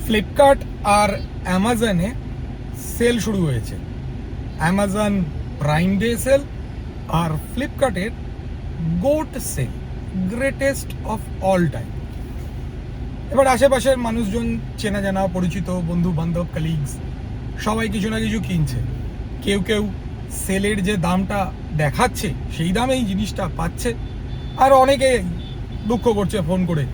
Flipkart আর অ্যামাজনে sale শুরু হয়েছে। অ্যামাজন প্রাইম ডে সেল আর ফ্লিপকার্টের GOAT sale, greatest of all time. এবার আশেপাশের মানুষজন, চেনা জানা পরিচিত বন্ধু বান্ধব, কালিগস সবাই কিছু না কিছু কিনছে। কেউ কেউ সেলের যে দামটা দেখাচ্ছে সেই দামেই জিনিসটা পাচ্ছে, আর অনেকে দুঃখ করছে ফোন করে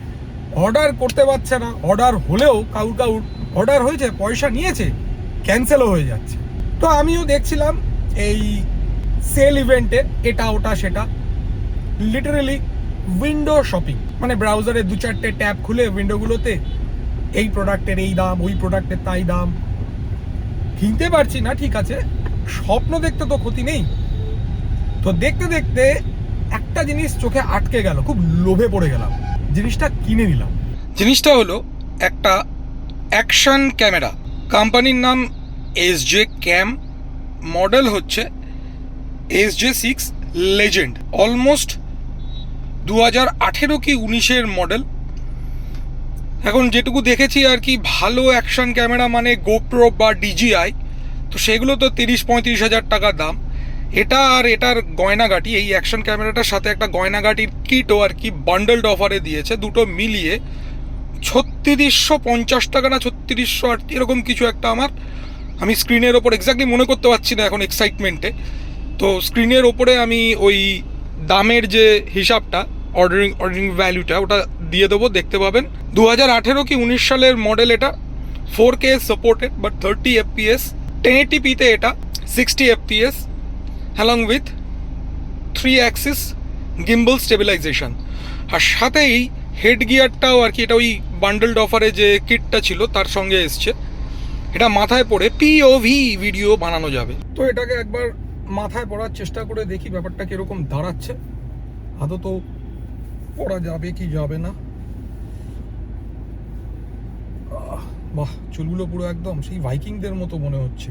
অর্ডার করতে পারছে না। অর্ডার হলেও কাউর অর্ডার হয়েছে, পয়সা নিয়েছে, ক্যান্সেলও হয়ে যাচ্ছে। তো আমিও দেখছিলাম এই সেল ইভেন্টে এটা ওটা সেটা, লিটারেলি উইন্ডো শপিং, মানে ব্রাউজারে 2-4টে ট্যাব খুলে উইন্ডোগুলোতে এই প্রোডাক্টের এই দাম, ওই প্রোডাক্টের তাই দাম। কিনতে পারছি না, ঠিক আছে, স্বপ্ন দেখতে তো ক্ষতি নেই। তো দেখতে দেখতে একটা জিনিস চোখে আটকে গেল, খুব লোভে পড়ে গেলাম, জিনিসটা কিনে নিলাম। জিনিসটা হলো একটা অ্যাকশন ক্যামেরা, কোম্পানির নাম SJ ক্যাম, মডেল হচ্ছে SJ6 লেজেন্ড, অলমোস্ট 2018 কি 19-এর মডেল। এখন যেটুকু দেখেছি আর কি, ভালো অ্যাকশন ক্যামেরা মানে গোপ্রো বা DJI, তো সেগুলো তো 30-35 হাজার টাকা দাম। এটা আর এটার গয়নাগাটি, এই অ্যাকশন ক্যামেরাটার সাথে একটা গয়নাগাটির কিটও আর কি বান্ডেলড অফারে দিয়েছে, দুটো মিলিয়ে 3650 টাকা না 3608 এরকম কিছু একটা। আমি স্ক্রিনের ওপর এক্স্যাক্টলি মনে করতে পারছি না এখন এক্সাইটমেন্টে। তো স্ক্রিনের ওপরে আমি ওই দামের যে হিসাবটা, অর্ডারিং ভ্যালুটা ওটা দিয়ে দেবো, দেখতে পাবেন। 2018 কি 19 সালের মডেল এটা। 4K সাপোর্টেড, বাট 30 FPS, 1080p-তে এটা 60 FPS, along with 3 axis gimbal stabilization। আর সাথেই হেড গিয়ারটাও আর কি, এটা ওই বান্ডেলড অফারে যে কিটটা ছিল তার সঙ্গে এসছে। এটা মাথায় পরে POV ভিডিও বানানো যাবে। তো এটাকে একবার মাথায় পড়ার চেষ্টা করে দেখি ব্যাপারটা কিরকম দাঁড়াচ্ছে, আদৌ তো পড়া যাবে কি যাবে না। বাহ, চুলগুলো পুরো একদম সেই ভাইকিংদের মতো মনে হচ্ছে।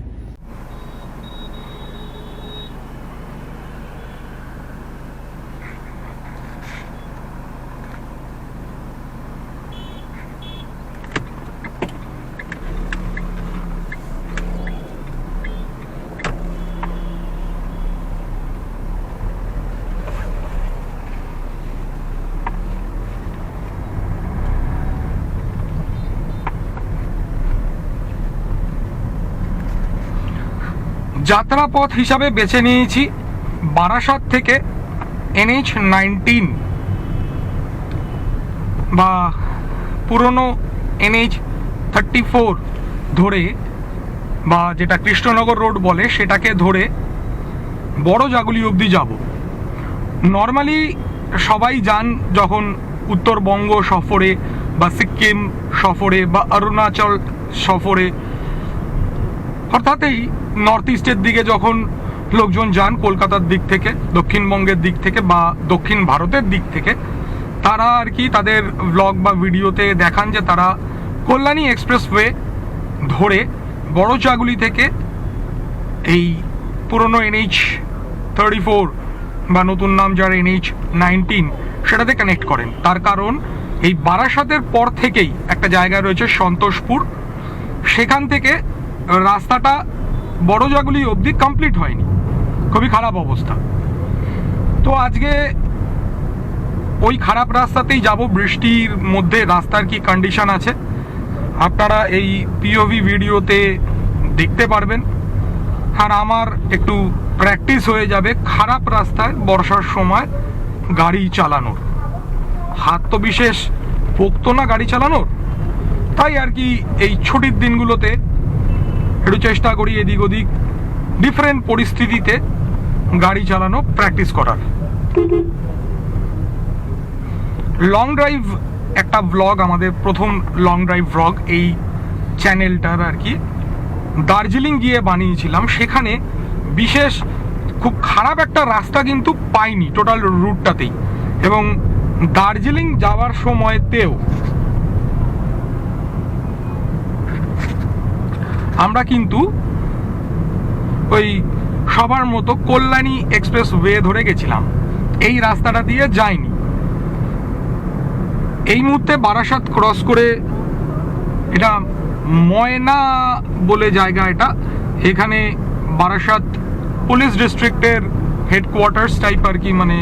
যাত্রাপথ হিসাবে বেছে নিয়েছি বারাসাত থেকে NH-19 বা পুরনো NH-34 ধরে, বা যেটা কৃষ্ণনগর রোড বলে সেটাকে ধরে বড় জাগুলি অবধি যাব। নর্মালি সবাই যান যখন উত্তরবঙ্গ সফরে বা সিকিম সফরে বা অরুণাচল সফরে, অর্থাৎ এই নর্থ ইস্টের দিকে যখন লোকজন যান কলকাতার দিক থেকে, দক্ষিণবঙ্গের দিক থেকে বা দক্ষিণ ভারতের দিক থেকে, তারা আর কি তাদের ব্লগ বা ভিডিওতে দেখান যে তারা কল্যাণী এক্সপ্রেসওয়ে ধরে বড় চাগুলি থেকে এই পুরনো NH-34 বা নতুন নাম যার NH-19 সেটাতে কানেক্ট করেন। তার কারণ এই বারাসাতের পর থেকেই একটা জায়গা রয়েছে সন্তোষপুর, সেখান থেকে রাস্তাটা বড় জাগুলি অবধি কমপ্লিট হয়নি, খুবই খারাপ অবস্থা। তো আজকে ওই খারাপ রাস্তাতেই যাব। বৃষ্টির মধ্যে রাস্তার কি কন্ডিশন আছে আপনারা এই POV ভিডিওতে দেখতে পারবেন, আর আমার একটু প্র্যাকটিস হয়ে যাবে খারাপ রাস্তায় বর্ষার সময় গাড়ি চালানোর। হাত তো বিশেষ পোক্ত না গাড়ি চালানোর, তাই আর কি এই ছুটির দিনগুলোতে একটু চেষ্টা করি এদিক ওদিক ডিফারেন্ট পরিস্থিতিতে গাড়ি চালানো প্র্যাকটিস করার। লং ড্রাইভ একটা ব্লগ, আমাদের প্রথম লং ড্রাইভ ব্লগ এই চ্যানেলটার আর কি, দার্জিলিং গিয়ে বানিয়েছিলাম। সেখানে বিশেষ খুব খারাপ একটা রাস্তা কিন্তু পাইনি টোটাল রুটটাতেই, এবং দার্জিলিং যাওয়ার সময়তেও আমরা কিন্তু ওই সবার মতো কল্যাণী এক্সপ্রেস ওয়ে ধরে গেছিলাম, এই রাস্তাটা দিয়ে যাইনি। এই মুহূর্তে বারাসাত ক্রস করে এটা ময়না বলে জায়গা এটা, এখানে বারাসাত পুলিশ ডিস্ট্রিক্টের হেডকোয়ার্টার্স টাইপ আর কি, মানে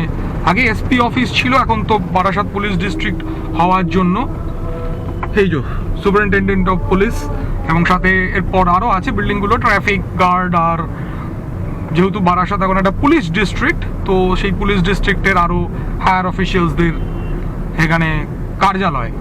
আগে এসপি অফিস ছিল, এখন তো বারাসাত পুলিশ ডিস্ট্রিক্ট হওয়ার জন্য এই যে সুপারিনটেন্ডেন্ট অফ পুলিশ, এবং সাথে এরপর আরও আছে বিল্ডিংগুলো, ট্রাফিক গার্ড, আর যেহেতু বারাসাত এখন একটা পুলিশ ডিস্ট্রিক্ট, তো সেই পুলিশ ডিস্ট্রিক্টের আরও হায়ার অফিসিয়ালসদের এখানে কার্যালয়।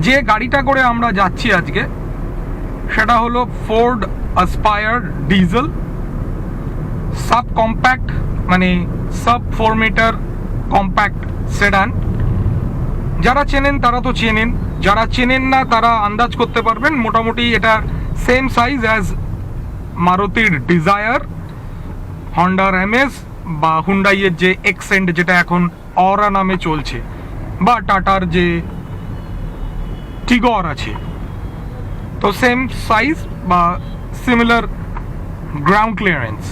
যে গাড়িটা করে আমরা যাচ্ছি আজকে সেটা হলো Ford aspire diesel sub compact, মানে সাব 4 মিটার কম্প্যাক্ট সেডান। যারা চেনেন তারা তো চেনেন, যারা চেনেন না তারা আন্দাজ করতে পারবেন। মোটামুটি এটা সেম সাইজ অ্যাজ মারুতির ডিজায়ার, হন্ডার এমএস বা হুন্ডাইয়ের যে এক্সেন্ট যেটা এখন অরা নামে চলছে, বা টাটার যে টিগর আছে, তো সেম সাইজ বা সিমিলার গ্রাউন্ড ক্লিয়ারেন্স।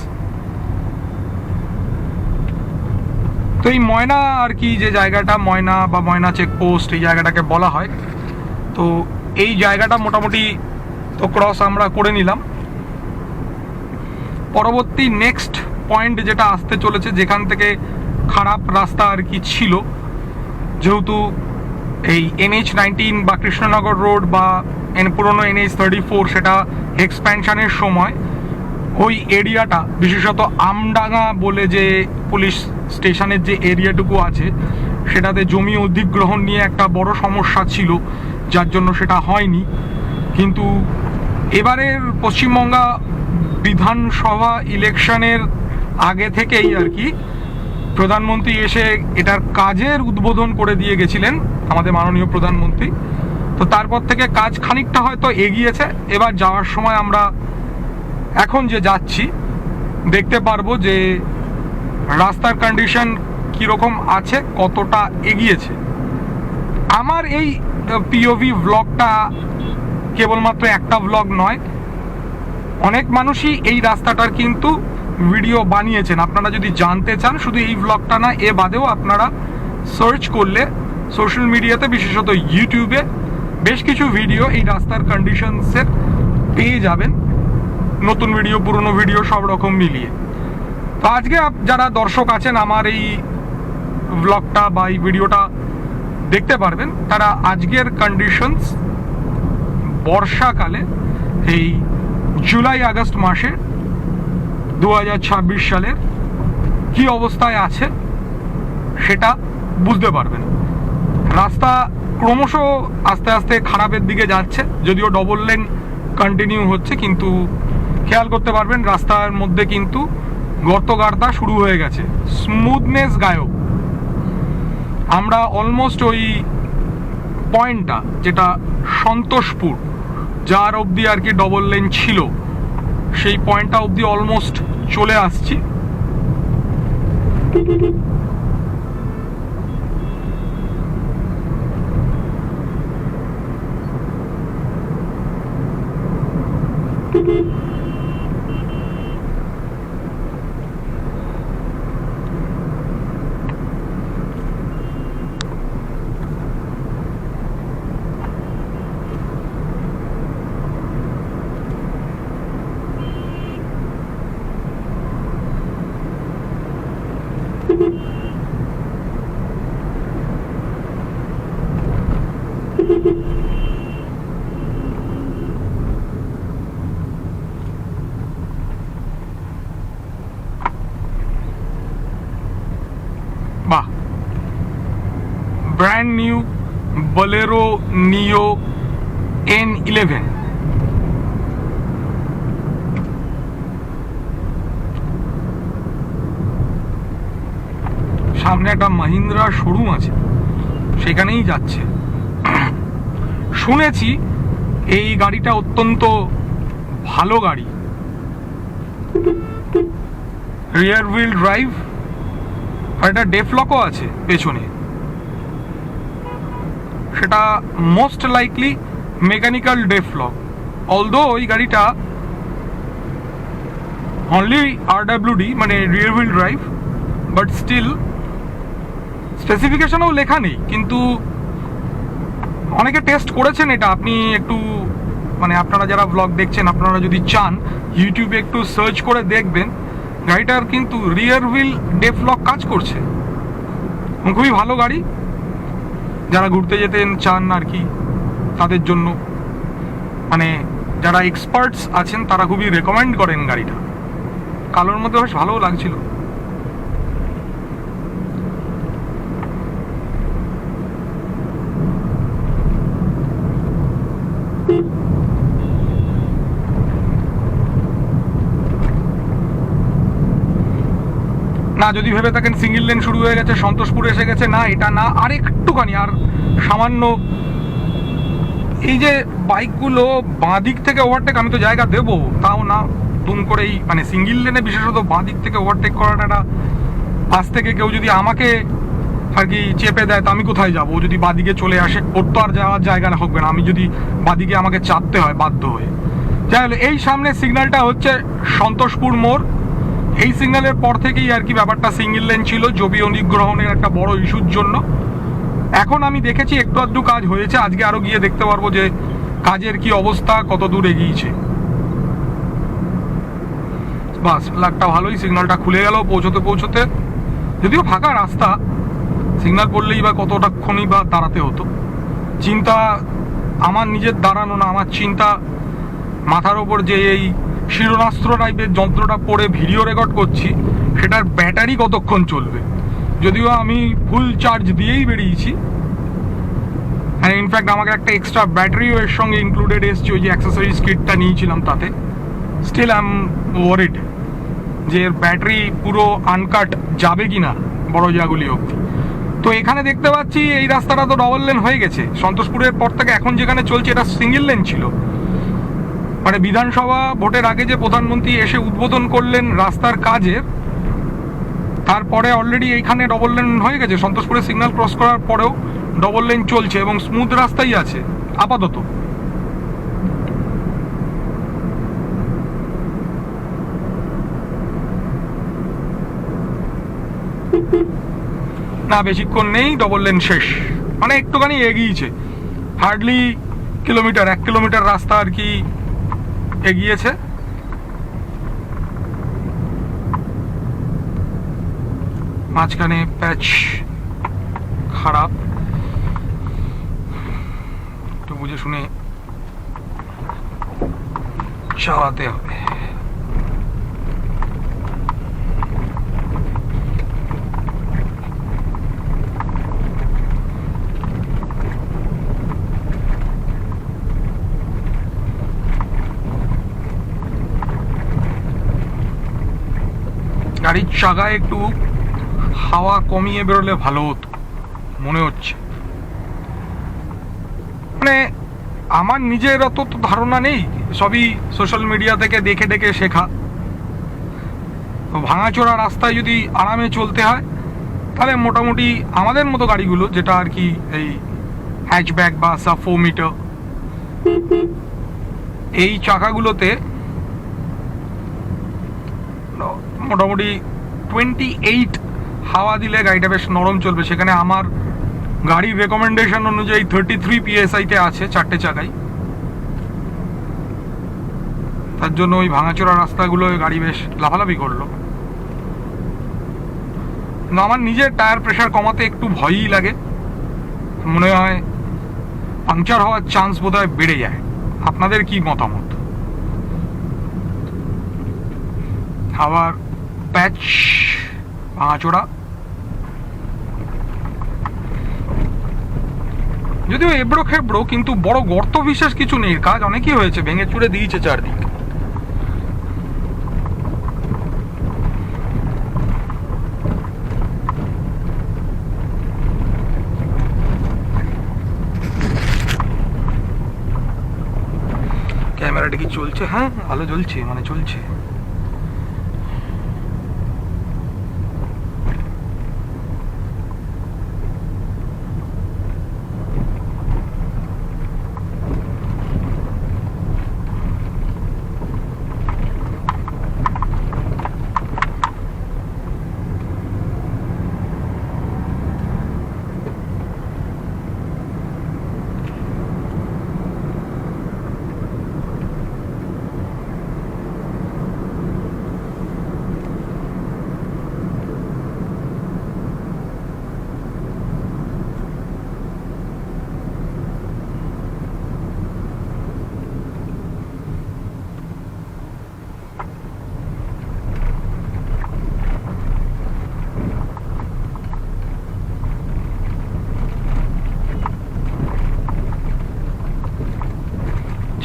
তো এই ময়না আর কি, যে জায়গাটা ময়না বা ময়না চেকপোস্ট এই জায়গাটাকে বলা হয়, তো এই জায়গাটা মোটামুটি তো ক্রস আমরা করে নিলাম। পরবর্তী নেক্সট পয়েন্ট যেটা আসতে চলেছে, যেখান থেকে খারাপ রাস্তা আর কি ছিল, যেহেতু এই NH-19 বা কৃষ্ণনগর রোড বা পুরনো NH-34 সেটা এক্সপ্যানশনের সময় ওই এরিয়াটা, বিশেষত আমডাঙ্গা বলে যে পুলিশ স্টেশনের যে এরিয়াটুকু আছে, সেটাতে জমি অধিগ্রহণ নিয়ে একটা বড় সমস্যা ছিল, যার জন্য সেটা হয়নি। কিন্তু এবারের পশ্চিমবঙ্গ বিধানসভা ইলেকশনের আগে থেকেই আর কি প্রধানমন্ত্রী এসে এটার কাজের উদ্বোধন করে দিয়ে গেছিলেন, আমাদের মাননীয় প্রধানমন্ত্রী। তো তারপর থেকে কাজ খানিকটা হয়তো এগিয়েছে। এবার যাওয়ার সময় আমরা এখন যে যাচ্ছি দেখতে পারবো যে রাস্তার কন্ডিশন কীরকম আছে, কতটা এগিয়েছে। আমার এই পিওভি ব্লগটা কেবলমাত্র একটা ব্লগ নয়, অনেক মানুষই এই রাস্তাটার কিন্তু ভিডিও বানিয়েছেন। আপনারা যদি জানতে চান, শুধু এই ব্লগটা না, এ বাদেও আপনারা সার্চ করলে সোশ্যাল মিডিয়াতে, বিশেষত ইউটিউবে বেশ কিছু ভিডিও এই রাস্তার কন্ডিশনসের পেয়ে যাবেন, নতুন ভিডিও পুরনো ভিডিও সব রকম মিলিয়ে। তো আজকে যারা দর্শক আছেন আমার এই ব্লগটা বা এই ভিডিওটা দেখতে পারবেন, তারা আজকের কন্ডিশনস বর্ষাকালে এই জুলাই আগস্ট মাসে 2026 সালের কি অবস্থায় আছে সেটা বুঝতে পারবেন। রাস্তা ক্রমশ আস্তে আস্তে খারাপের দিকে যাচ্ছে, যদিও ডবল লেন কন্টিনিউ হচ্ছে, কিন্তু খেয়াল করতে পারবেন রাস্তার মধ্যে কিন্তু গর্ত গার্তা শুরু হয়ে গেছে, স্মুথনেস গায়ব। আমরা অলমোস্ট ওই পয়েন্টটা, যেটা সন্তোষপুর, যার অবধি আর কি ডবল লেন ছিল, সেই পয়েন্টটা অবধি অলমোস্ট চলে আসছি। বাহ, ব্র্যান্ড নিউ বোলেরো নিও N11। সামনে একটা মাহিন্দ্রা শোরুম আছে, সেখানেই যাচ্ছে। শুনেছি এই গাড়িটা অত্যন্ত ভালো গাড়ি, রিয়ার হুইল ড্রাইভ, আর একটা ডেফলকও আছে পেছনে। সেটা মোস্ট লাইকলি মেকানিক্যাল ডেফলক, অলদো ওই গাড়িটা অনলি RWD মানে রিয়ার হুইল ড্রাইভ, বাট স্টিল স্পেসিফিকেশনও লেখা নেই, কিন্তু অনেকে টেস্ট করেছেন এটা। আপনি একটু মানে আপনারা যারা ব্লগ দেখছেন, আপনারা যদি চান ইউটিউবে একটু সার্চ করে দেখবেন, গাড়িটার কিন্তু রিয়ার হুইল ডেফ লক কাজ করছে। খুবই ভালো গাড়ি, যারা ঘুরতে যেতেন চান আর কি তাদের জন্য, মানে যারা এক্সপার্টস আছেন তারা খুবই রেকমেন্ড করেন গাড়িটা। কালোর মধ্যে বেশ ভালোও লাগছিল। না, যদি ভেবে থাকেন সিঙ্গেল লেন শুরু হয়ে গেছে, সন্তোষপুর এসে গেছে, না এটা না, আর একটুখানি আর সামান্য। এই যে বাইকগুলো বাঁ দিক থেকে ওভারটেক, আমি তো জায়গা দেবো, তাও না দুম করেই, মানে সিঙ্গেল লেনে বিশেষত বাঁ দিক থেকে ওভারটেক করাটা, পাশ থেকে কেউ যদি আমাকে আর কি চেপে দেয়, তা আমি কোথায় যাবো? ও যদি বাদিকে চলে আসে, ওর তো আর যাওয়ার জায়গা না হবে না, আমি যদি বাদিকে আমাকে চাপতে হয় বাধ্য হয়ে। যাই হলো, এই সামনে সিগন্যালটা হচ্ছে সন্তোষপুর মোড়। এই সিগন্যালের পর থেকেই আর কি ব্যাপারটা সিঙ্গেল লেন ছিল, জবি অধিগ্রহণের একটা বড় ইস্যুর জন্য। এখন আমি দেখেছি একটু আধটু কাজ হয়েছে, আজকে আরো গিয়ে দেখতে পারবো যে কাজের কি অবস্থা, কত দূর এগিয়েছে। বাস, লাকটা ভালোই, সিগন্যালটা খুলে গেল পৌঁছতে পৌঁছতে। যদিও ফাঁকা রাস্তা, সিগন্যাল পড়লেই বা কতটাক্ষণই বা দাঁড়াতে হতো। চিন্তা আমার নিজের দাঁড়ানো না, আমার চিন্তা মাথার ওপর যে এই শিরোনাস্ত্র টাইপের যন্ত্রটা পরে ভিডিও রেকর্ড করছি, সেটার ব্যাটারি কতক্ষণ চলবে। যদিও আমি ফুল চার্জ দিয়েই বেরিয়েছি, হ্যাঁ ইনফ্যাক্ট আমাকে একটা এক্সট্রা ব্যাটারিও এর সঙ্গে ইনক্লুডেড এসছে, ওই যে অ্যাক্সেসরিজ কিটটা নিয়েছিলাম তাতে। স্টিল আই এম ওয়ারিড যে এর ব্যাটারি পুরো আনকাট যাবে কি না বড় জায়গাগুলি অবধি। তো এখানে দেখতে পাচ্ছি এই রাস্তাটা তো ডবল লেন হয়ে গেছে সন্তোষপুরের পর থেকে। এখন যেখানে চলছে এটা সিঙ্গেল লেন ছিল। মানে বিধানসভা ভোটের আগে যে প্রধানমন্ত্রী এসে উদ্বোধন করলেন রাস্তার কাজের, তারপরে অলরেডি এইখানে ডবল লেন হয়ে গেছে। সন্তোষপুরে সিগন্যাল ক্রস করার পরেও ডবল লেন চলছে এবং স্মুথ রাস্তাই আছে আপাতত। না বেশিক্ষণ নেই, ডবল লেন শেষ, মানে একটুখানি এগিয়েছে, হার্ডলি কিলোমিটার, 1 কিলোমিটার রাস্তা আর কি এগিয়েছে। মাঝখানে প্যাচ খারাপ, একটু বুঝে শুনে চালাতে হবে। গাড়ির চাকায় একটু হাওয়া কমিয়ে বেরোলে ভালো হতো মনে হচ্ছে। মানে আমার নিজের অত তো ধারণা নেই, সবই সোশ্যাল মিডিয়া থেকে দেখে দেখে শেখা। ভাঙাচোরা রাস্তায় যদি আরামে চলতে হয়, তাহলে মোটামুটি আমাদের মতো গাড়িগুলো, যেটা আর কি এই হ্যাচব্যাক বা সাব 4 মিটার, এই চাকাগুলোতে মোটামুটি 28 হাওয়া দিলে গাড়িটা বেশ নরম চলবে। সেখানে আমার গাড়ির রেকমেন্ডেশন অনুযায়ী 33 PSI তে আছে 4টে চাকাই। তার জন্য ওই ভাঙাচোরা রাস্তাগুলো গাড়ি বেশ লাফালাফি করলো। কিন্তু আমার নিজের টায়ার প্রেশার কমাতে একটু ভয়ই লাগে, মনে হয় পাংচার হওয়ার চান্স বোধহয় বেড়ে যায়। আপনাদের কি মতামত? আবার প্যাচ ভাঙাচোরা, যদিও এবড়ো খেবড়ো, কিন্তু বড় গর্ত বিশেষ কিছু নেই। কাজ অনেকই হয়েছে, ভেঙে চুড়ে দিয়েছে চারদিক। ক্যামেরাটা কি চলছে? হ্যাঁ ভালো জ্বলছে, মানে চলছে।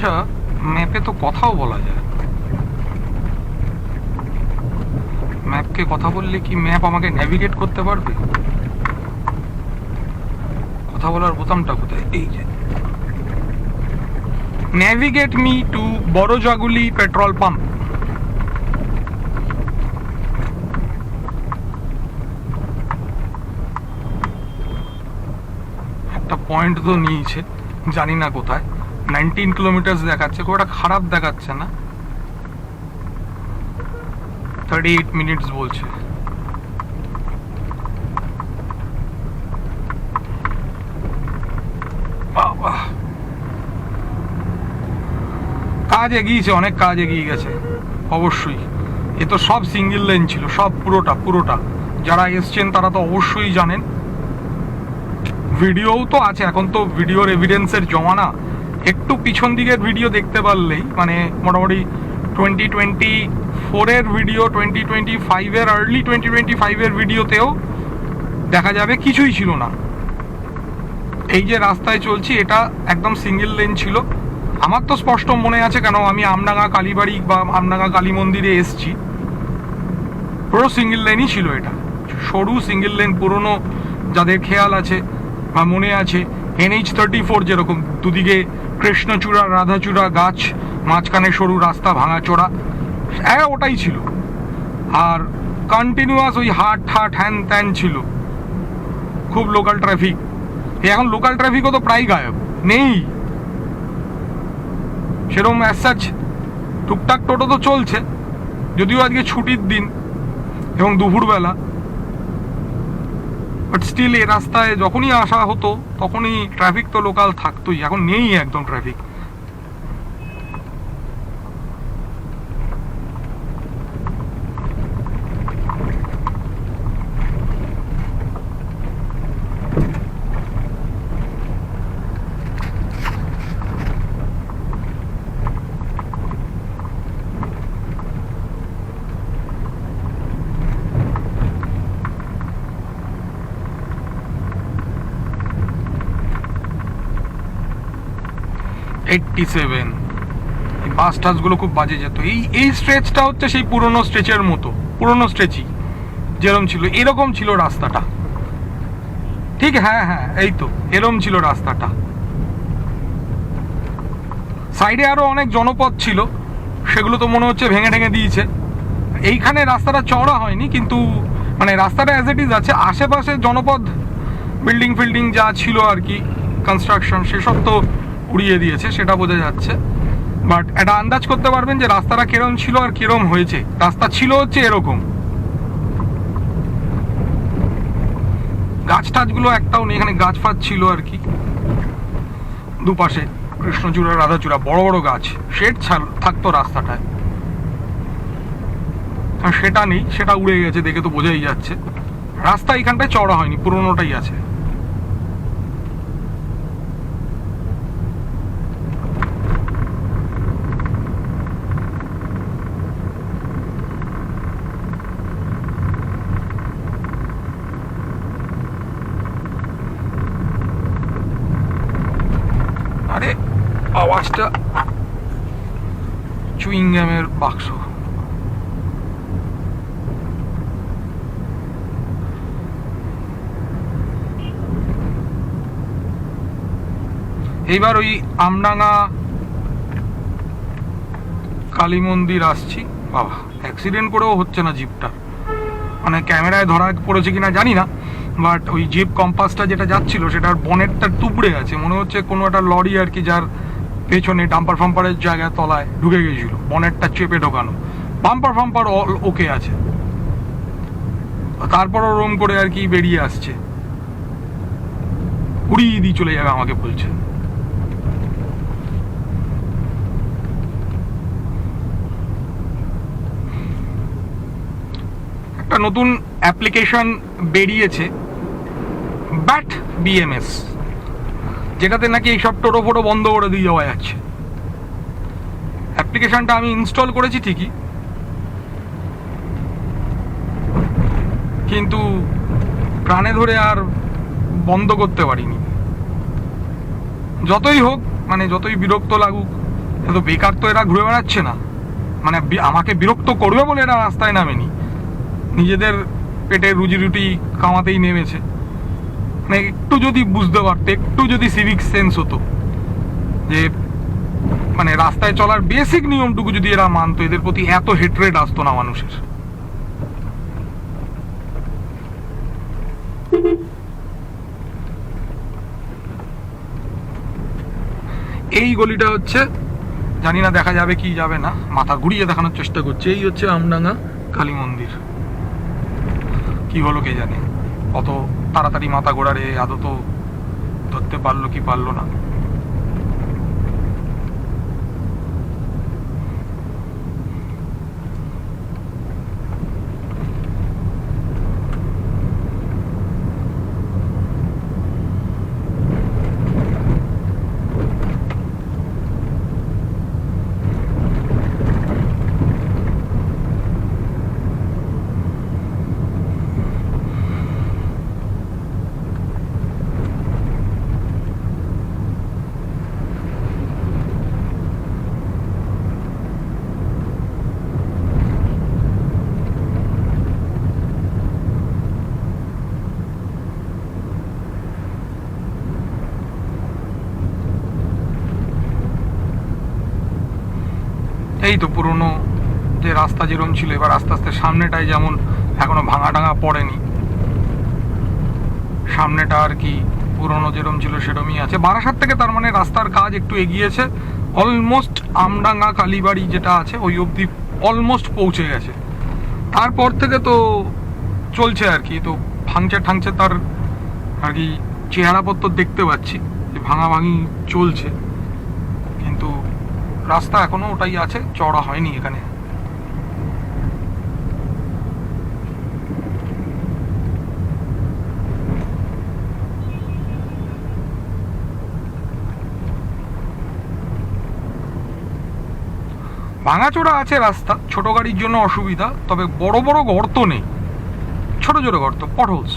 আচ্ছা, ম্যাপে তো কথাও বলা যায়। ম্যাপকে কথা বললে কি ম্যাপ আমাকে নেভিগেট করতে পারবে? কথা বলার বোতামটা কোথায়? এই যে, navigate me to Barajaguli petrol pump. একটা পয়েন্ট তো নিয়েছে, জানি না কোথায়। 19 কিলোমিটার দেখাচ্ছে, খুব একটা খারাপ দেখাচ্ছে না। 38 মিনিটস বলছে। কাজ এগিয়েছে, অনেক কাজ এগিয়ে গেছে অবশ্যই। এ তো সব সিঙ্গেল লেন ছিল, সব পুরোটা। যারা এসছেন তারা তো অবশ্যই জানেন। ভিডিওও তো আছে, এখন তো ভিডিওর এভিডেন্সের জমানা। একটু পিছন দিকের ভিডিও দেখতে পারলেই, মানে মোটামুটি 2024-এর ভিডিও, 2025-এর আর্লি 2025-এর ভিডিওতেও দেখা যাবে কিছুই ছিল না। এই যে রাস্তায় চলছি, এটা একদম সিঙ্গেল লেন ছিল। আমার তো স্পষ্ট মনে আছে, কেন আমি আমডাঙ্গা কালীবাড়ি বা আমডাঙ্গা কালী মন্দিরে এসছি, পুরো সিঙ্গেল লেনই ছিল। এটা সরু সিঙ্গেল লেন, পুরনো যাদের খেয়াল আছে বা মনে আছে, NH-34 যেরকম দুদিকে কৃষ্ণচূড়া রাধাচূড়া গাছ, মাঝখানে সরু রাস্তা ভাঙাচোরা, হ্যাঁ ওটাই ছিল। আর কন্টিনিউয়াস ওই হাট হ্যান ত্যান ছিল, খুব লোকাল ট্রাফিক। এখন লোকাল ট্রাফিকও তো প্রায় গায়েব, নেই সেরকম অ্যাজ সাচ। টুকটাক টোটো তো চলছে, যদিও আজকে ছুটির দিন এবং দুপুরবেলা, বাট স্টিল এই রাস্তায় যখনই আসা হতো তখনই ট্রাফিক তো লোকাল থাকতোই। এখন নেই একদম ট্রাফিক। এই বাস টাসগুলো খুব বাজে যেত। এই স্ট্রেচটা হচ্ছে সেই পুরনো স্ট্রেচের মতো, পুরনো স্ট্রেচই যেরকম ছিল এরকম ছিল রাস্তাটা, ঠিক। হ্যাঁ, এই তো এরকম ছিল রাস্তাটা। সাইডে আরো অনেক জনপদ ছিল, সেগুলো তো মনে হচ্ছে ভেঙে ঢেঙে দিয়েছে। এইখানে রাস্তাটা চওড়া হয়নি, কিন্তু মানে রাস্তাটা অ্যাজ ইট ইজ আছে। আশেপাশে জনপদ, বিল্ডিং ফিল্ডিং যা ছিল আর কি, কনস্ট্রাকশন, সেসব তো উড়িয়ে দিয়েছে, সেটা বোঝা যাচ্ছে। বাট এটা আন্দাজ করতে পারবেন যে রাস্তাটা কিরম ছিল আর কিরম হয়েছে। রাস্তা ছিল হচ্ছে এরকম, গাছ টাছগুলো একটাও নেই, এখানে গাছ ফাছ ছিল আর কি দুপাশে, কৃষ্ণচূড়া রাধাচূড়া বড় বড় গাছ, শেড থাকতো রাস্তাটায়, সেটা নেই, সেটা উড়ে গেছে, দেখে তো বোঝাই যাচ্ছে। রাস্তা এখানটায় চওড়া হয়নি, পুরোনোটাই আছে। আরে আওয়াজটা চুইংগামের বাক্স। এইবার ওই আমডাঙ্গা কালী মন্দির আসছি। বাবা, অ্যাক্সিডেন্ট করেও হচ্ছে না জিপটা, মানে ক্যামেরায় ধরা পড়েছে কিনা জানি না, বাট ওই জিপ কম্পাসটা যেটা যাচ্ছিল সেটার বনেটটা টুকরে আছে, মনে হচ্ছে কোনো একটা লরি আর কি, যার পেছনে ডাম্পার ফাম্পারের জায়গায় তলায় ঢুকে গেছিল, বনেটটা চেপে ঢোকানো। বাম্পার ফাম্পার অল ওকে আছে, তারপরও রোম করে আর কি বেরিয়ে আসছে, উড়িয়ে দিয়ে চলে যাবে আমাকে বলছে। একটা নতুন অ্যাপ্লিকেশন বেরিয়েছে, ব্যাট BMS, যেটাতে নাকি এইসব টোটো ফোটো বন্ধ করে দিয়ে যাওয়া যাচ্ছে। অ্যাপ্লিকেশনটা আমি ইনস্টল করেছি ঠিকই, কিন্তু প্রাণে ধরে আর বন্ধ করতে পারিনি। যতই হোক, মানে যতই বিরক্ত লাগুক, তো বেকার তো এরা ঘুরে বেড়াচ্ছে না, মানে আমাকে বিরক্ত করবে বলে এরা রাস্তায় নামেনি, নিজেদের পেটে রুজি রুটি কামাতেই নেমেছে। মানে একটু যদি বুঝতে পারতো, একটু যদি সিভিক সেন্স হতো, যে মানে রাস্তায় চলার বেসিক নিয়মটুকু যদি এরা মানতো, এদের প্রতি এত হেট্রেড আসতো না মানুষের। এই গলিটা হচ্ছে, জানি না দেখা যাবে কি যাবে না, মাথা ঘুরিয়ে দেখানোর চেষ্টা করছে, এই হচ্ছে আমডাঙ্গা কালী মন্দির। কি হলো কে জানে, অত তাড়াতাড়ি মাথা ঘোরারে আদৌ তো ধরতে পারলো কি পারলো না। এই তো পুরনো যে রাস্তা যেরকম ছিল, এবার আস্তে আস্তে সামনেটায় যেমন এখনো ভাঙা টাঙা পড়েনি, সামনেটা আর কি পুরনো যেরকম ছিল সেরকমই আছে। বারাসাত থেকে তার মানে রাস্তার কাজ একটু এগিয়েছে, অলমোস্ট আমডাঙ্গা কালীবাড়ি যেটা আছে ওই অবধি অলমোস্ট পৌঁছে গেছে। তারপর থেকে তো চলছে আর কি, তো ভাঙছে ঠাংছে তার আর কি চেহারাপত্র দেখতে পাচ্ছি যে ভাঙাভাঙি চলছে, কিন্তু রাস্তা এখনো ওটাই আছে, চওড়া হয়নি এখানে। ভাঙাচোরা আছে রাস্তা, ছোট গাড়ির জন্য অসুবিধা, তবে বড় বড় গর্ত নেই, ছোট ছোট গর্ত, পটহোলস।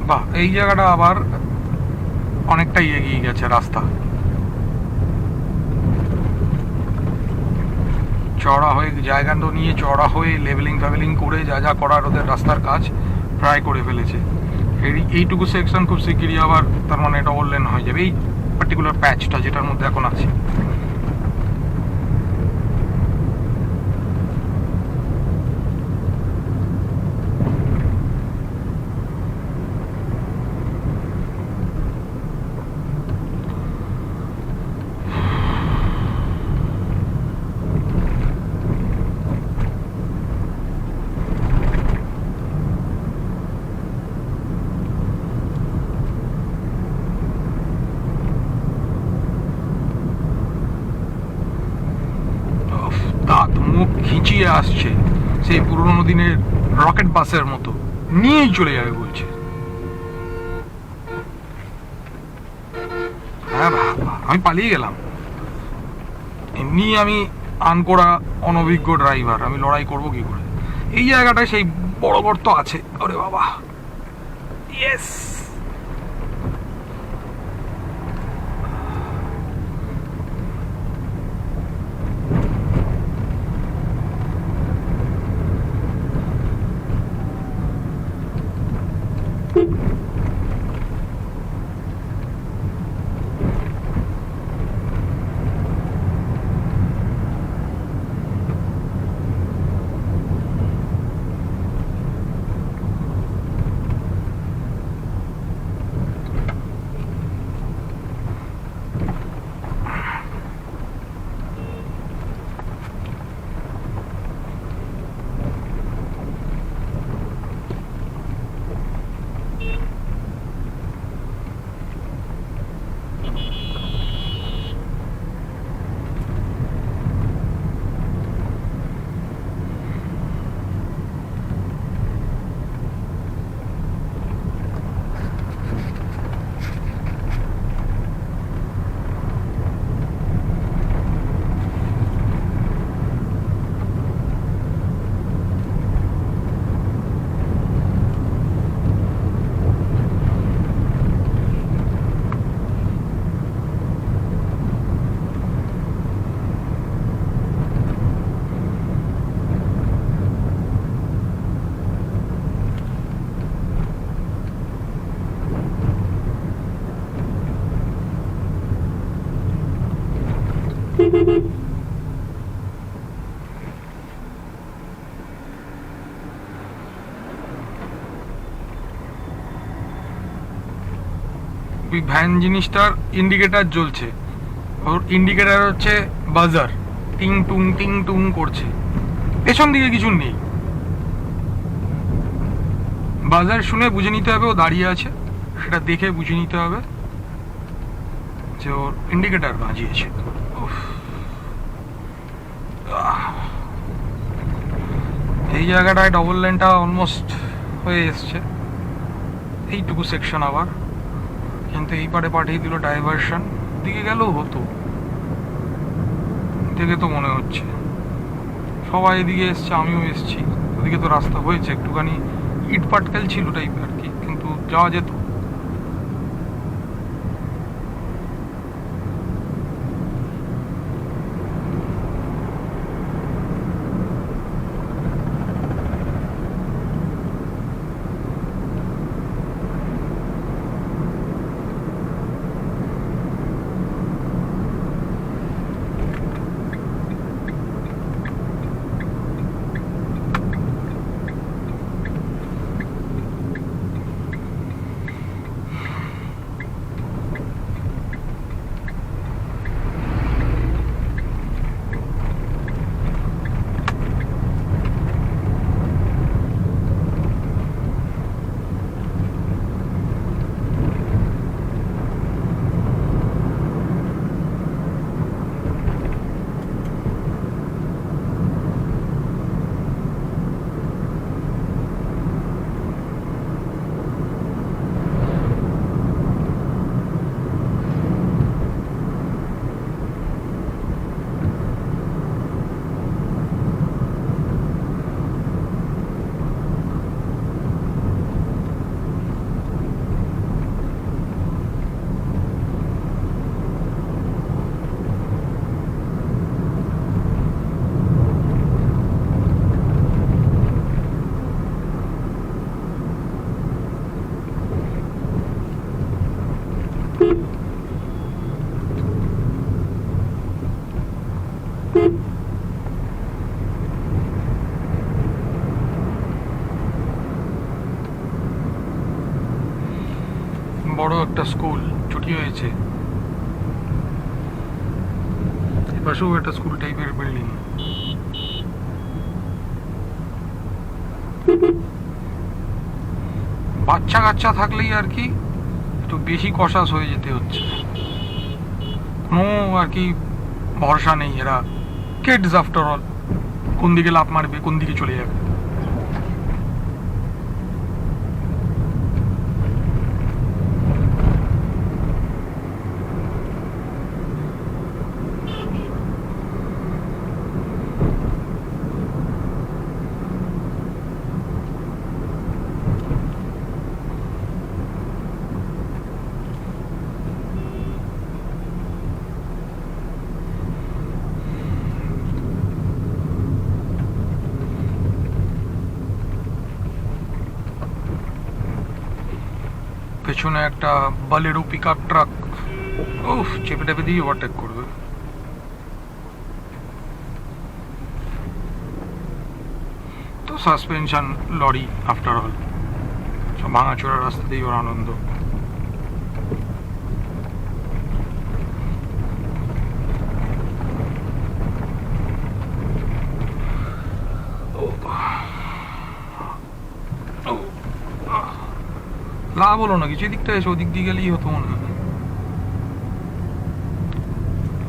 বাহ, এই জায়গাটা আবার অনেকটাই এগিয়ে গেছে রাস্তা, চড়া হয়ে জায়গা তো নিয়ে চড়া হয়ে লেভেলিং ফেভেলিং করে যা যা করার ওদের রাস্তার কাজ প্রায় করে ফেলেছে। এইটুকু সেকশন খুব শিগগিরই আবার তার মানে এটা ওর লেন হয়ে যাবে, এই পার্টিকুলার প্যাচটা যেটার মধ্যে এখন আছে। দাঁত মুখ খিঁচিয়ে আসছে, সেই পুরোনো দিনের রকেট বাসের মতো, নিয়েই চলে যাবে বলছে। হ্যাঁ বাবা, আমি পালিয়ে গেলাম, এমনি আমি আনকোড়া অনভিজ্ঞ ড্রাইভার, আমি লড়াই করব কি করে। এই জায়গাটায় সেই বড় গর্ত আছে, ওরে বাবা, ইয়েস। ওই ভ্যান জিনিসটার ইন্ডিকেটার জ্বলছে, ওর ইন্ডিকেটার হচ্ছে বাজার, টিং টুং টিং টুং করছে। পেছন দিকে কিছু নেই, বাজার শুনে বুঝে নিতে হবে ও দাঁড়িয়ে আছে, সেটা দেখে বুঝে নিতে হবে যে ওর ইন্ডিকেটার বাজিয়েছে। এই জায়গাটায় ডবল লেনটা অলমোস্ট হয়ে এসছে, এইটুকু সেকশন আবার, কিন্তু এই পারে পাঠিয়ে দিল ডাইভারশন। দিকে গেলেও হতো, দেখে তো মনে হচ্ছে সবাই এদিকে এসছে, আমিও এসছি, ওদিকে তো রাস্তা হয়েছে, একটুখানি ইট পাটকেল ছিল টাইপের আর কি, কিন্তু যাওয়া যেত। বড় একটা স্কুল ছুটি হয়েছে, এপাশেও একটা স্কুল টাইপের বিল্ডিং। বাচ্চা কাচ্চা থাকলেই আর কি একটু বেশি কষাস হয়ে যেতে হচ্ছে, কোনো আর কি ভরসা নেই, এরা কিডস আফটার অল, কোন দিকে লাফ মারবে, কোন দিকে চলে যাবে। পেছনে একটা বালেরো পিক আপ ট্রাক, উফ, চেপে টেপে দিয়ে ওভারটেক করবে। তো সাসপেনশন লরি আফটার অল, সব ভাঙাচোরা রাস্তাতেই ওর আনন্দ। লাভ হলো না কিছু, এদিকটা এসে ওদিক দিয়ে গেলেই হতো মনে হয়।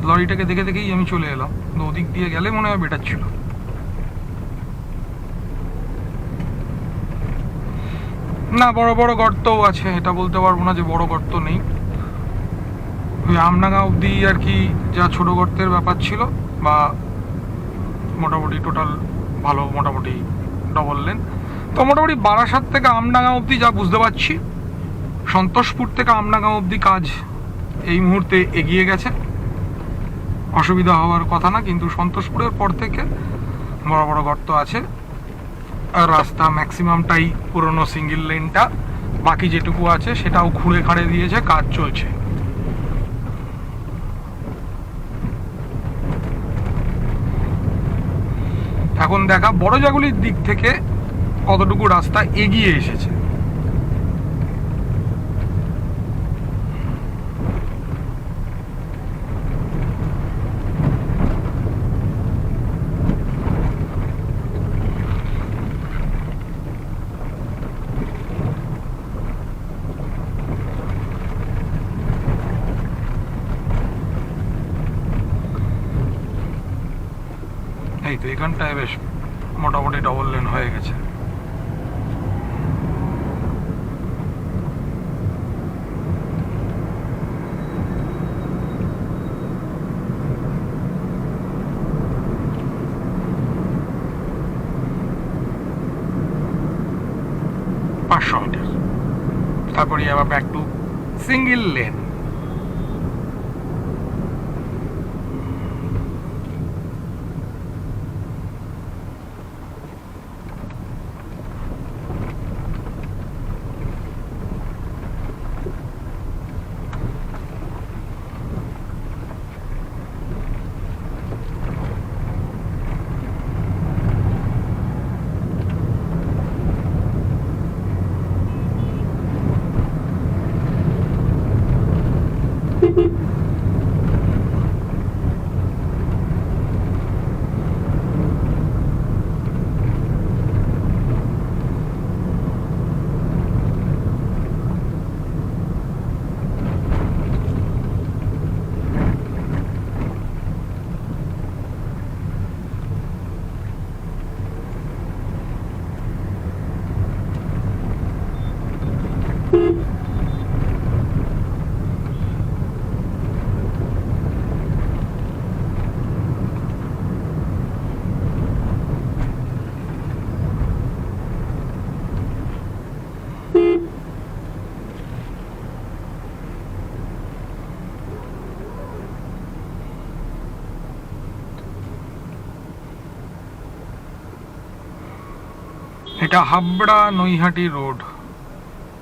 লরিটাকে দেখে দেখেই আমি চলে এলাম, ওদিক দিয়ে গেলে মনে হয় বেটার ছিল। না, বড় বড় গর্তও আছে, এটা বলতে পারবো না যে বড় গর্ত নেই। ওই আমডাঙ্গা অবধি আর কি যা ছোট গর্তের ব্যাপার ছিল, বা মোটামুটি টোটাল ভালো, মোটামুটি ডবল লেন। তো মোটামুটি বারাসাত থেকে আমডাঙ্গা অবধি যা বুঝতে পারছি, সন্তোষপুর থেকে আমডাঙ্গা অবধি কাজ এই মুহূর্তে এগিয়ে গেছে, অসুবিধা হওয়ার কথা না। কিন্তু সন্তোষপুরের পর থেকে বড় বড় গর্ত আছে, আর রাস্তা ম্যাক্সিমামটাই পুরনো সিঙ্গেল লেনটা, বাকি যেটুকু আছে সেটাও খুঁড়ে খাড়ে দিয়েছে, কাজ চলছে। এখন দেখা বড়জাগুলির দিক থেকে কতটুকু রাস্তা এগিয়ে এসেছে। এই তো এখানটায় বেশ মোটামুটি ডবল লেন হয়ে গেছে। তারপরে আবার ব্যাক টু সিঙ্গেল লেন। এটা হাবড়া নৈহাটি রোড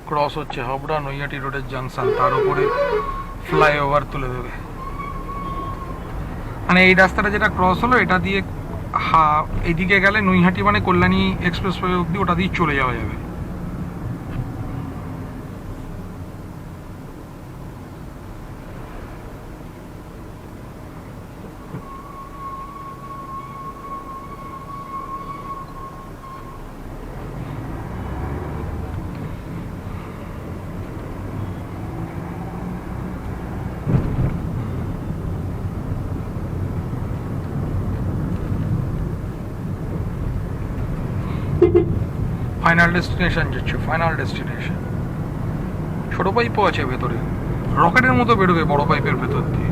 ক্রস হচ্ছে, হাবড়া নৈহাটি রোডের জাংশন, তার উপরে ফ্লাইওভার তুলে দেবে। মানে এই রাস্তাটা যেটা ক্রস হলো এটা দিয়ে এইদিকে গেলে নৈহাটি মানে কল্যাণী এক্সপ্রেসওয়ে অবধি ওটা দিয়ে চলে যাওয়া যাবে। ফাইনাল ডেস্টিনেশন যাচ্ছে, ফাইনাল ডেস্টিনেশন। ছোট পাইপও আছে ভেতরে, রকেটের মতো বেরোবে বড় পাইপের ভেতর দিয়ে।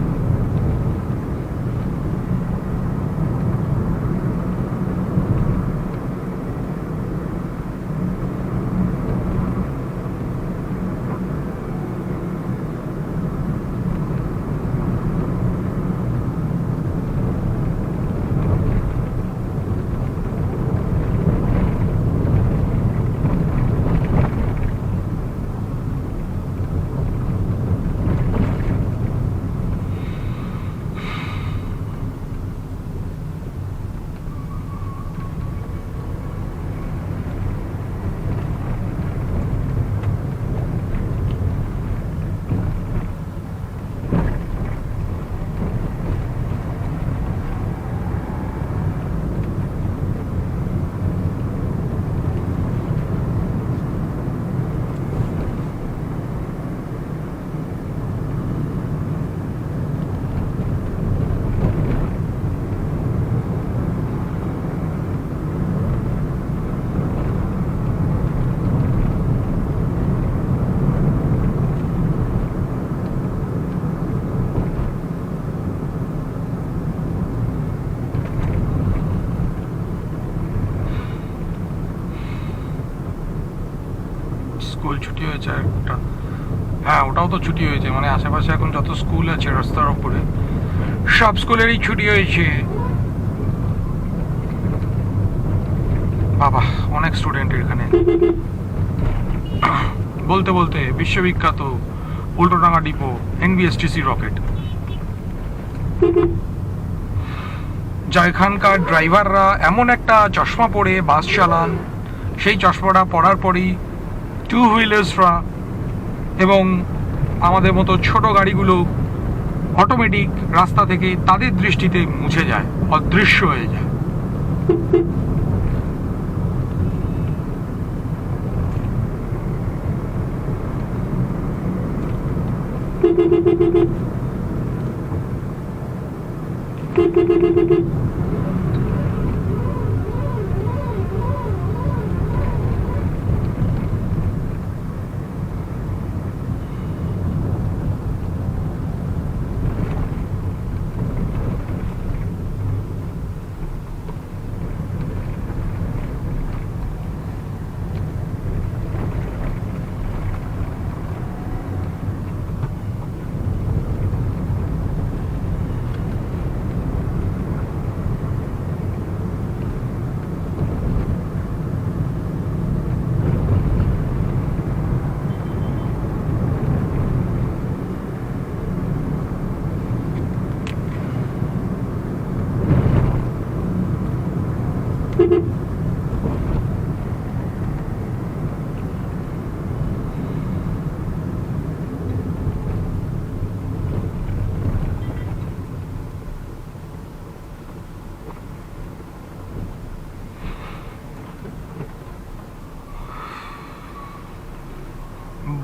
স্কুল ছুটি হয়েছে একটা, হ্যাঁ ওটাও তো ছুটি হয়েছে, মানে আশেপাশে এখন যত স্কুল আছে রাস্তার উপরে সব স্কুলেরই ছুটি হয়েছে। বাবা অনেক স্টুডেন্ট এখানে। বলতে বলতে বিশ্ববিখ্যাত উল্টোডাঙ্গা ডিপো NBSTC রকেট। যা এখানকার ড্রাইভাররা এমন একটা চশমা পরে বাস চালান, সেই চশমাটা পরার পরই টু হুইলার্সরা এবং আমাদের মতো ছোট গাড়িগুলো অটোমেটিক রাস্তা থেকে তাদের দৃষ্টিতে মুছে যায়, অদৃশ্য হয়ে যায়।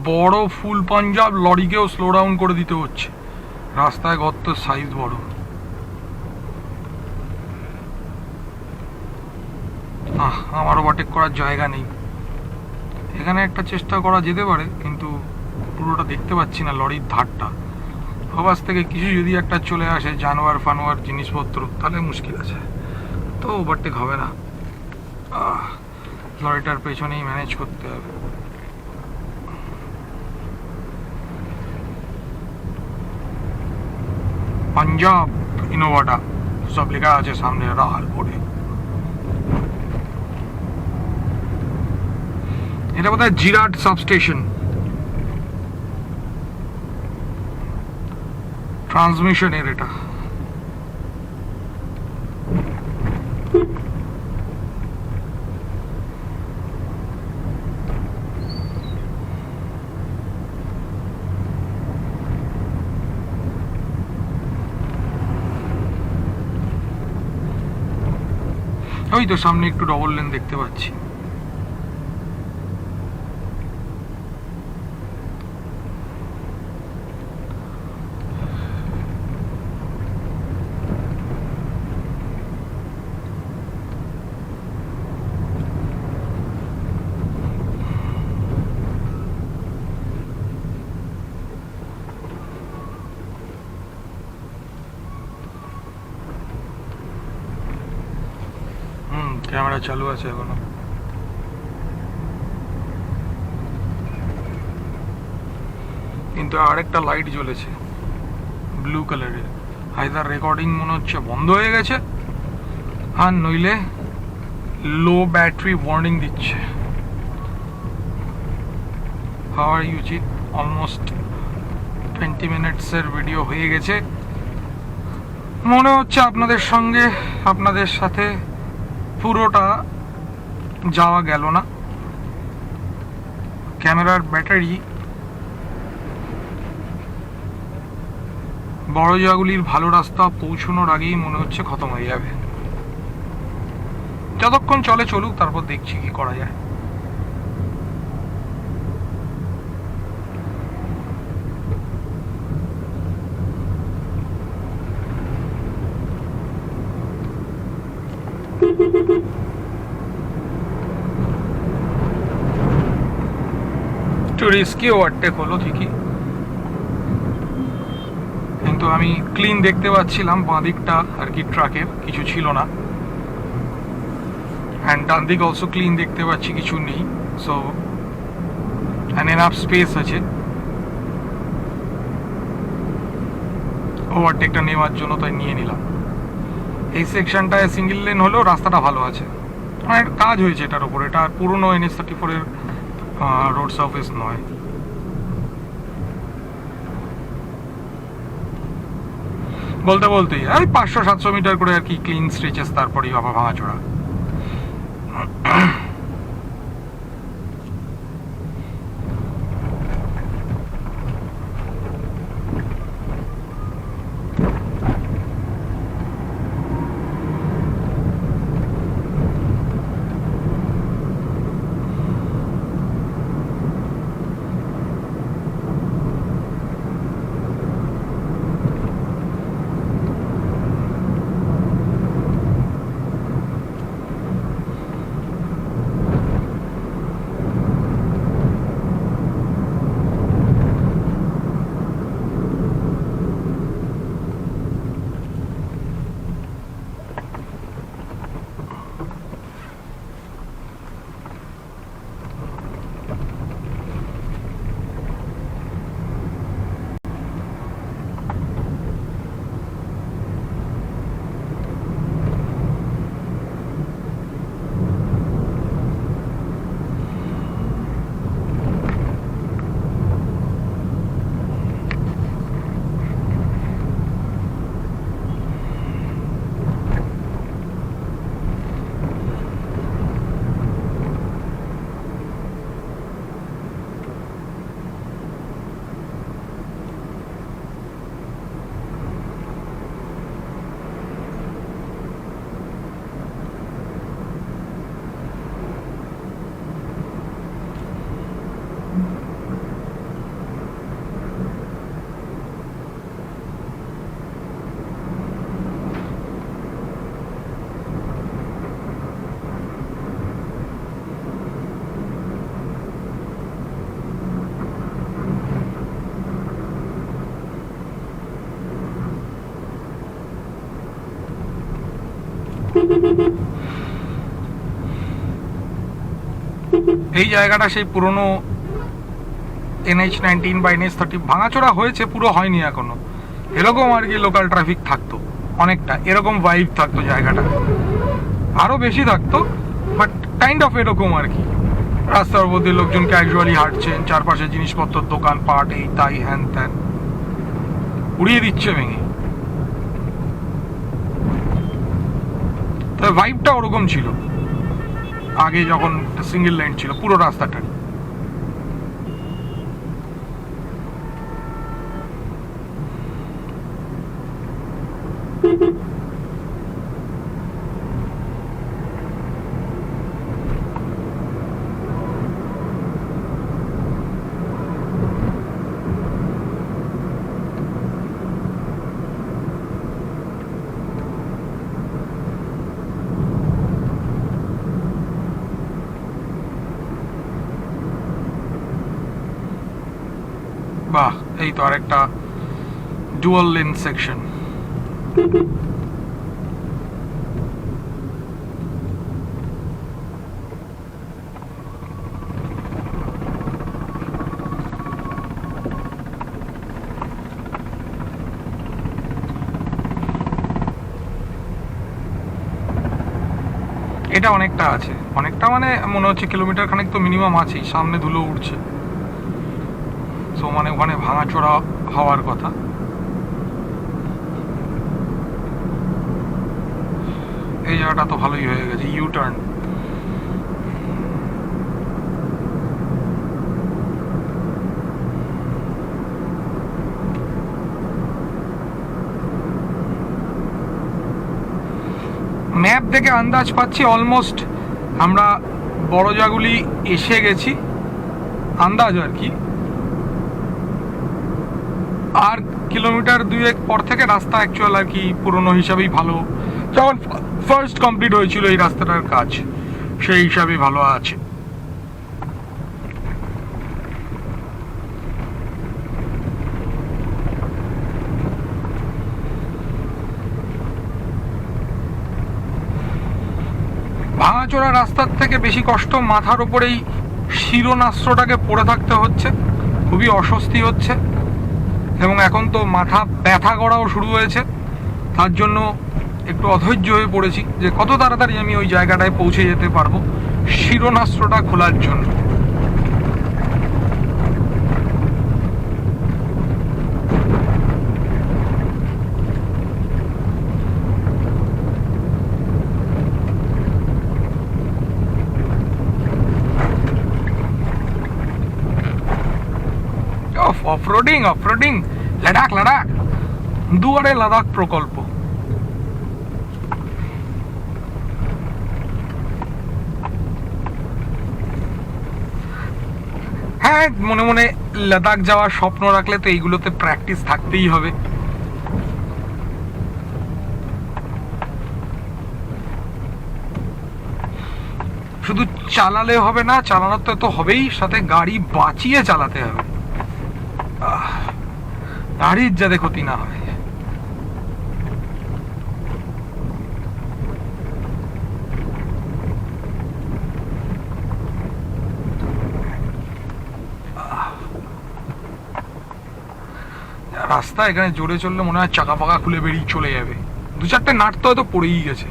বড় ফুল পাঞ্জাব লরিকেও স্লো ডাউন করে দিতে হচ্ছে, রাস্তায় গর্তের সাইজ বড়। আমার ওভারটেক করার জায়গা নেই এখানে। একটা চেষ্টা করা যেতে পারে, কিন্তু পুরোটা দেখতে পাচ্ছি না লরির ধারটা। আবাস থেকে কিছু যদি একটা চলে আসে, জানোয়ার ফানোয়ার জিনিসপত্র, তাহলে মুশকিল আছে। তো ওভারটেক হবে না, লরিটার পেছনেই ম্যানেজ করতে হবে। পাঞ্জাব ইনোভাটা সব লেখা আছে সামনে লাল করে। এটা বোধহয় জিরাট সাবস্টেশন, ট্রান্সমিশনের এটা। ওই তো সামনে একটু ডবল লেন দেখতে পাচ্ছি। ক্যামেরা চালু আছে এখনো। কিন্তু আরেকটা লাইট জ্বলেছে ব্লু কালারের, আইদার রেকর্ডিং মনে হচ্ছে বন্ধ হয়ে গেছে, আর নইলে লো ব্যাটারি ওয়ার্নিং দিচ্ছে। হাওয়ার ইউচিত অলমোস্ট 20 মিনিটসের ভিডিও হয়ে গেছে। মনে হচ্ছে আপনাদের সাথে পুরোটা যাওয়া গেল না। ক্যামেরার ব্যাটারি বড় জায়গাগুলির ভালো রাস্তা পৌঁছানোর আগেই মনে হচ্ছে খতম হয়ে যাবে। যতক্ষণ চলুক, তারপর দেখছি কি করা যায়। একটু রিস্কি ওভারটেক হলো ঠিকই, কিন্তু আমি ক্লিন দেখতে পাচ্ছিলাম বাঁ দিকটা আর কি, ট্রাকের কিছু ছিল না। অ্যান্ড ডান দিক অলসো ক্লিন দেখতে পাচ্ছি, কিছু নেই। সো অ্যান এনাফ স্পেস আছে ওভারটেকটা নেওয়ার জন্য, তাই নিয়ে নিলাম। এই সেকশনটায় সিঙ্গেল লেন হলেও রাস্তাটা ভালো আছে, অনেক কাজ হয়েছে এটার উপর। এটা পুরনো NH-34 এর রোড সার্ফেস নয়। বলতে বলতেই এই 500-700 মিটার করে আর কি ক্লিন স্ট্রেচেস, তারপরেই বাবা ভাঙাচোরা। এই জায়গাটা সেই পুরনো NH-19 বা NH-30 ভাঙাচোরা হয়েছে, পুরো হয়নি এখনো। এরকম আর কি লোকাল ট্রাফিক থাকতো অনেকটা, এরকম ভাইব থাকতো জায়গাটা, আরো বেশি থাকতো, বাট কাইন্ড অফ এরকম আর কি। রাস্তার মধ্যে লোকজন ক্যাজুয়ালি হাঁটছেন, চারপাশে জিনিসপত্রের দোকান পাট, এই তাই হ্যান ত্যান উড়িয়ে দিচ্ছে ভেঙে। তবে ভাইবটা ওরকম ছিল আগে, যখন সিঙ্গেল লাইন ছিল পুরো রাস্তাটা। বাহ, এই তো আরেকটা ডুয়াল লেন সেকশন। এটা অনেকটা আছে, অনেকটা মানে মনে হচ্ছে কিলোমিটার খানেক তো মিনিমাম আছেই, সামনে ধুলো উঠছে, সো মানে ওখানে ভাঙাচোরা হওয়ার কথা। এই জায়গাটা তো ভালোই হয়ে গেছে, ইউ টার্ন। ম্যাপ দেখে আন্দাজ পাচ্ছি অলমোস্ট আমরা বড়জাগুলি এসে গেছি, আন্দাজ আর কি। আর কিলোমিটার 2-1 পর থেকে রাস্তা অ্যাকচুয়াল আর কি পুরনো হিসাবেই ভালো, যখন ফার্স্ট কমপ্লিট হয়েছিল এই রাস্তাটার কাজ সেই হিসাবে ভালো আছে। ভাঙাচোরা রাস্তার থেকে বেশি কষ্ট মাথার ওপরেই শিরোনাস্ত্রটাকে পড়ে থাকতে হচ্ছে, খুবই অস্বস্তি হচ্ছে, এবং এখন তো মাথা ব্যথা করাও শুরু হয়েছে। তার জন্য একটু অধৈর্য হয়ে পড়েছি যে কত তাড়াতাড়ি আমি ওই জায়গাটায় পৌঁছে যেতে পারবো শিরোনাস্ত্রটা খোলার জন্য। অফরোডিং লাদাখ দুয়ারে লাদাখ প্রকল্প। হ্যাঁ, মনে মনে লাদাখ যাওয়ার স্বপ্ন রাখলে তো এইগুলোতে প্র্যাকটিস থাকতেই হবে। শুধু চালালে হবে না, চালানোর তো হবেই, সাথে গাড়ি বাঁচিয়ে চালাতে হবে, গাড়ির যাতে ক্ষতি না হয়। রাস্তা এখানে জোরে চললে মনে হয় চাকা পাকা খুলে বেরিয়ে চলে যাবে, 2-4টে নাট তো হয়তো পড়েই গেছে।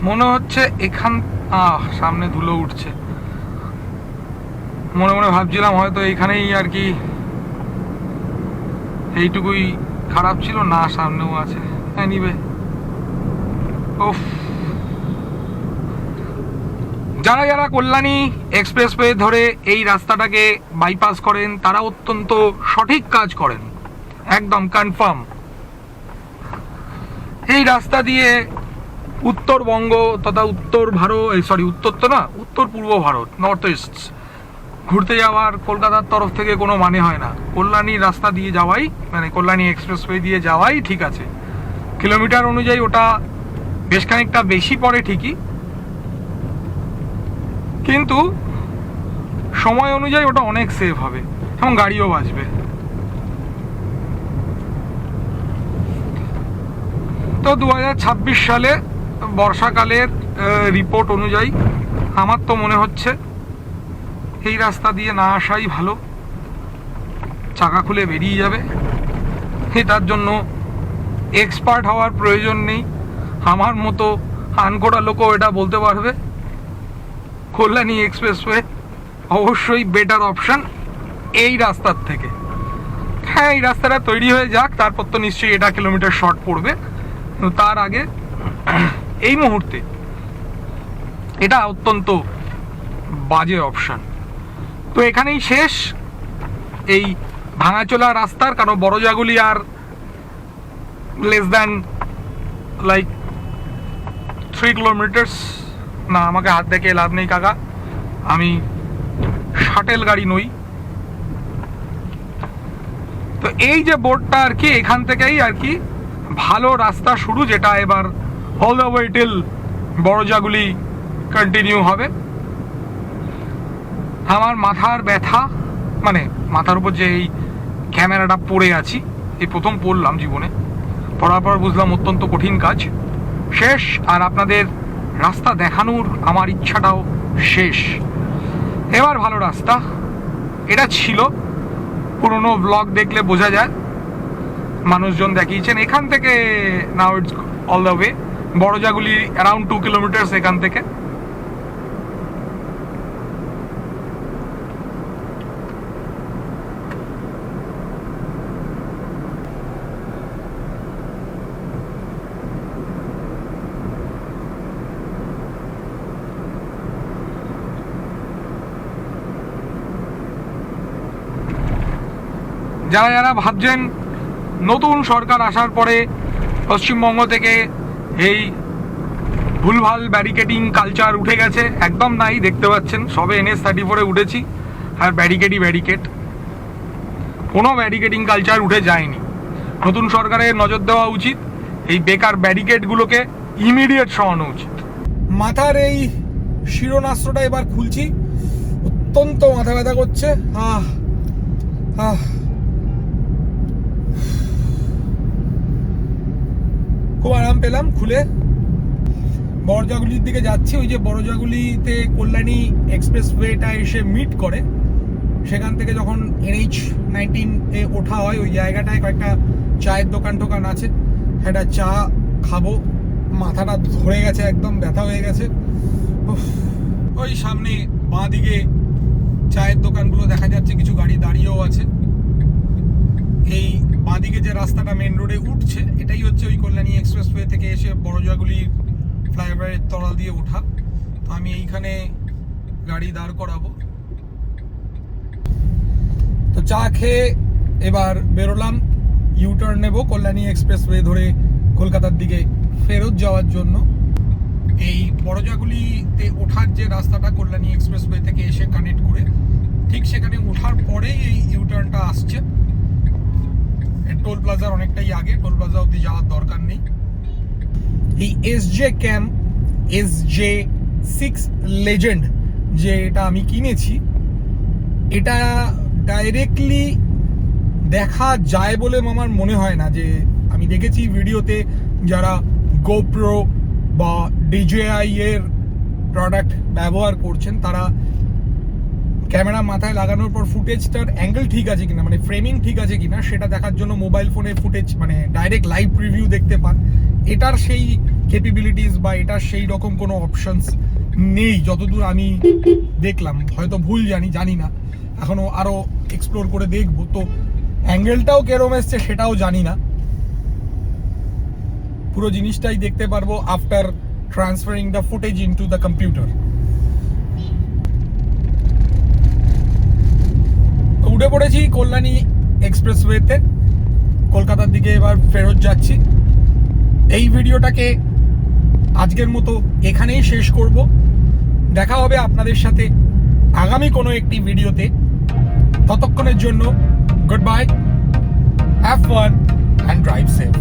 মনে হচ্ছে এখান সামনে ধুলো উঠছে, মনে মনে ভাবছিলাম হয়তো এইখানেই আর কি এইটুকুই খারাপ ছিল, না সামনেও আছে। এনিওয়ে, যারা কল্যাণী এক্সপ্রেসওয়ে ধরে এই রাস্তাটাকে বাইপাস করেন তারা অত্যন্ত সঠিক কাজ করেন, একদম কনফার্ম। এই রাস্তা দিয়ে উত্তরবঙ্গ তথা উত্তর পূর্ব ভারত, নর্থ ইস্ট ঘুরতে যাওয়ার কলকাতার তরফ থেকে কোনো মানে হয় না। কল্যাণী রাস্তা দিয়ে যাওয়াই, মানে কল্যাণী এক্সপ্রেসওয়ে দিয়ে যাওয়াই ঠিক আছে। কিলোমিটার অনুযায়ী ওটা বেশ খানিকটা বেশি পড়ে ঠিকই, কিন্তু সময় অনুযায়ী ওটা অনেক সেভ হবে এবং গাড়িও বাঁচবে। তো 2026 সালে বর্ষাকালের রিপোর্ট অনুযায়ী আমার তো মনে হচ্ছে এই রাস্তা দিয়ে না আসাই ভালো, চাকা খুলে বেরিয়ে যাবে। এটার জন্য এক্সপার্ট হওয়ার প্রয়োজন নেই, আমার মতো আনকোড়া লোকও এটা বলতে পারবে। কল্যাণী এক্সপ্রেসওয়ে অবশ্যই বেটার অপশন এই রাস্তার থেকে। হ্যাঁ, এই রাস্তাটা তৈরি হয়ে যাক, তারপর তো নিশ্চয়ই এটা কিলোমিটার শর্ট পড়বে, কিন্তু তার আগে এই মুহূর্তে এটা অত্যন্ত বাজে অপশন। তো এখানেই শেষ এই ভাঙাচোলা রাস্তার, কারণ বড়জাগুলি আর লেস দ্যান লাইক 3 কিলোমিটার্স না। আমাকে হাত দেখে লাভ নেই কাকা, আমি শাটেল গাড়ি নই। তো এই যে বোর্ডটা আর কি, এখান থেকেই আর কি ভালো রাস্তা শুরু, যেটা এবার all the way till Barajaguli continue হবে। আমার মাথার ব্যথা, মানে মাথার উপর যে এই ক্যামেরাটা পরে আছি, এই প্রথম পড়লাম জীবনে, পড়ার পর বুঝলাম অত্যন্ত কঠিন কাজ শেষ, আর আপনাদের রাস্তা দেখানোর আমার ইচ্ছাটাও শেষ। এবার ভালো রাস্তা এটা ছিল, পুরনো ব্লগ দেখলে বোঝা যায়, মানুষজন দেখিয়েছেন। এখান থেকে now it's all the way, Barajaguli around 2 kilometres এখান থেকে। যারা ভাবছেন নতুন সরকার আসার পরে পশ্চিমবঙ্গ থেকে এই ভুলভাল ব্যারিকেডিং কালচার উঠে গেছে, একদম নাই। দেখতে পাচ্ছেন সবে NH-34-এ উঠেছি আর ব্যারিকেড, কোনো ব্যারিকেডিং কালচার উঠে যায়নি। নতুন সরকারের নজর দেওয়া উচিত, এই বেকার ব্যারিকেডগুলোকে ইমিডিয়েট সরানো উচিত। মাথার এই শিরোনাস্ত্রটা এবার খুলছি, অত্যন্ত মাথা ব্যথা করছে। খুব আরাম পেলাম খুলে। বড়জাগুলির দিকে যাচ্ছি, ওই যে বড়জাগুলিতে কল্যাণী এক্সপ্রেসওয়েটা এসে মিট করে, সেখান থেকে যখন NH-19-এ ওঠা হয় ওই জায়গাটায় কয়েকটা চায়ের দোকান আছে, একটা চা খাবো। মাথাটা ধরে গেছে, একদম ব্যথা হয়ে গেছে। ওই সামনে বাঁ দিকে চায়ের দোকানগুলো দেখা যাচ্ছে, কিছু গাড়ি দাঁড়িয়েও আছে। এই বাঁদিকে যে রাস্তাটা মেন রোডে উঠছে এটাই হচ্ছে ওই কল্যাণী এক্সপ্রেসওয়ে থেকে এসে বড়জুয়াগুলি ফ্লাইওভারের তলাল দিয়ে ওঠা। তো আমি এইখানে গাড়ি দাঁড় করাবো। তো চা খেয়ে এবার বেরোলাম, ইউটার্ন নেব কল্যাণী এক্সপ্রেসওয়ে ধরে কলকাতার দিকে ফেরত যাওয়ার জন্য। এই বড়জুয়াগুলিতে ওঠার যে রাস্তাটা কল্যাণী এক্সপ্রেসওয়ে থেকে এসে কানেক্ট করে ঠিক সেখানে ওঠার পরেই এই ইউটার্নটা আসছে। টোল প্লাজার অনেকটাই আগে, টোল প্লাজা অব্দি যাওয়ার দরকার নেই। এই এসজে ক্যাম্প SJ6 লেজেন্ড যে এটা আমি কিনেছি, এটা ডাইরেক্টলি দেখা যায় বলে আমার মনে হয় না। যে আমি দেখেছি ভিডিওতে যারা গোপ্রো বা DJI এর প্রোডাক্ট ব্যবহার করছেন তারা ক্যামেরা মাথায় লাগানোর পর ফুটেজটার অ্যাঙ্গেল ঠিক আছে কিনা, মানে ফ্রেমিং ঠিক আছে কিনা সেটা দেখার জন্য মোবাইল ফোনে ফুটেজ মানে ডাইরেক্ট লাইভ প্রিভিউ দেখতে পান। এটার সেই ক্যাপাবিলিটিস বা এটার সেই রকম কোনো অপশনস নেই যতদূর আমি দেখলাম, হয়তো ভুল জানি না, এখনো আরো এক্সপ্লোর করে দেখবো। তো অ্যাঙ্গেলটাও কেরম এসছে সেটাও জানি না, পুরো জিনিসটাই দেখতে পারবো after transferring the footage into the computer. উঠে পড়েছি কল্যাণী এক্সপ্রেসওয়েতে, কলকাতার দিকে এবার ফেরত যাচ্ছি। এই ভিডিওটাকে আজকের মতো এখানেই শেষ করব। দেখা হবে আপনাদের সাথে আগামী কোনো একটি ভিডিওতে। ততক্ষণের জন্য good bye, have fun and drive safe.